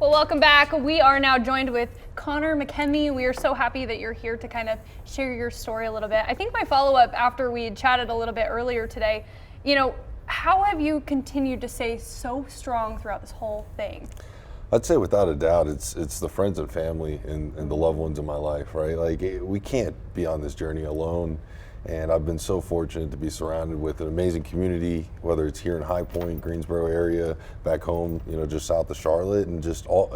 Well, welcome back. We are now joined with Connor McKemey. We are so happy that you're here to kind of share your story a little bit. I think my follow-up after we had chatted a little bit earlier today, how have you continued to stay so strong throughout this whole thing? I'd say without a doubt, it's the friends and family and the loved ones in my life, right? Like, we can't be on this journey alone. And I've been so fortunate to be surrounded with an amazing community, whether it's here in High Point, Greensboro area, back home, just south of Charlotte, and just all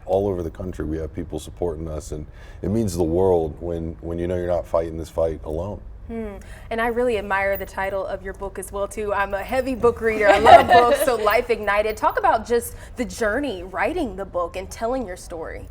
over the country. We have people supporting us, and it means the world when you know you're not fighting this fight alone. And I really admire the title of your book as well too. I'm a heavy book reader. I love books, so Life Ignited. Talk about just the journey writing the book and telling your story.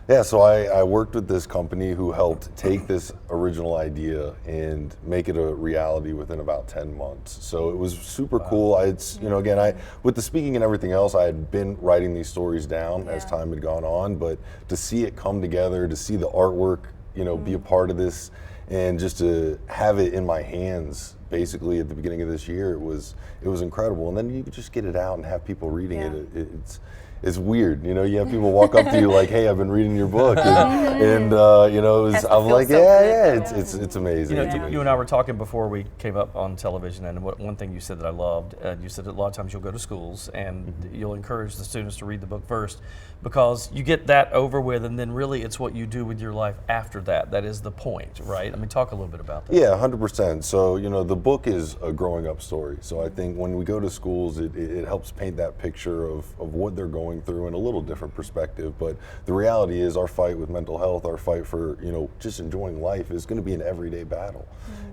Yeah, so I worked with this company who helped take this original idea and make it a reality within about 10 months. So it was super cool. With the speaking and everything else, I had been writing these stories down as time had gone on, but to see it come together, to see the artwork, be a part of this, and just to have it in my hands basically at the beginning of this year, it was incredible. And then you just get it out and have people reading it. It's weird, you have people walk up to you like, "Hey, I've been reading your book," and I'm like, it's amazing. You and I were talking before we came up on television, and one thing you said that I loved, you said that a lot of times you'll go to schools and you'll encourage the students to read the book first, because you get that over with, and then really it's what you do with your life after that. That is the point, right? I mean, talk a little bit about that. Yeah, 100%. So, the book is a growing up story. So I think when we go to schools, it helps paint that picture of what they're going through in a little different perspective. But the reality is our fight with mental health, our fight for, just enjoying life is going to be an everyday battle.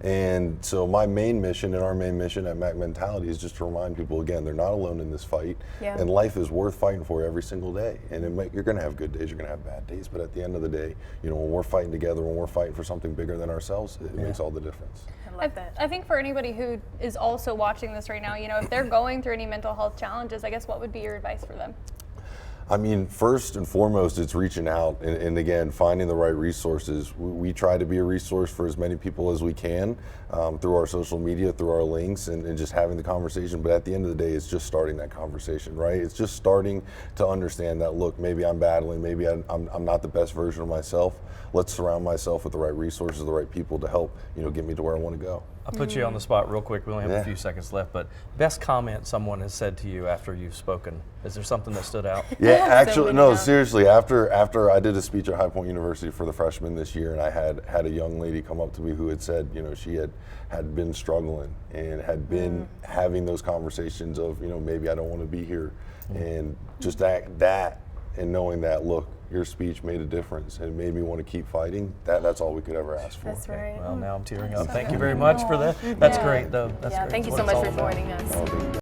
And so my main mission and our main mission at Mac Mentality is just to remind people, again, they're not alone in this fight, and life is worth fighting for every single day. And you're going to have good days, you're going to have bad days, but at the end of the day, when we're fighting together, when we're fighting for something bigger than ourselves, it makes all the difference. I love that. I think for anybody who is also watching this right now, if they're going through any mental health challenges, I guess what would be your advice for them? I mean, first and foremost, it's reaching out and again, finding the right resources. We try to be a resource for as many people as we can through our social media, through our links, and just having the conversation. But at the end of the day, it's just starting that conversation, right? It's just starting to understand that, look, maybe I'm battling, maybe I'm not the best version of myself. Let's surround myself with the right resources, the right people to help, get me to where I want to go. I'll put you on the spot real quick. We only have a few seconds left, but best comment someone has said to you after you've spoken. Is there something that stood out? Yeah, actually, no, seriously. After I did a speech at High Point University for the freshmen this year, and I had a young lady come up to me who had said, she had been struggling and had been having those conversations of, maybe I don't want to be here, and just that and knowing that, look, your speech made a difference and made me want to keep fighting. That's all we could ever ask for. That's right. Well, now I'm tearing up. Thank you very much for that. That's great, though. That's great. Thank you so much for joining us.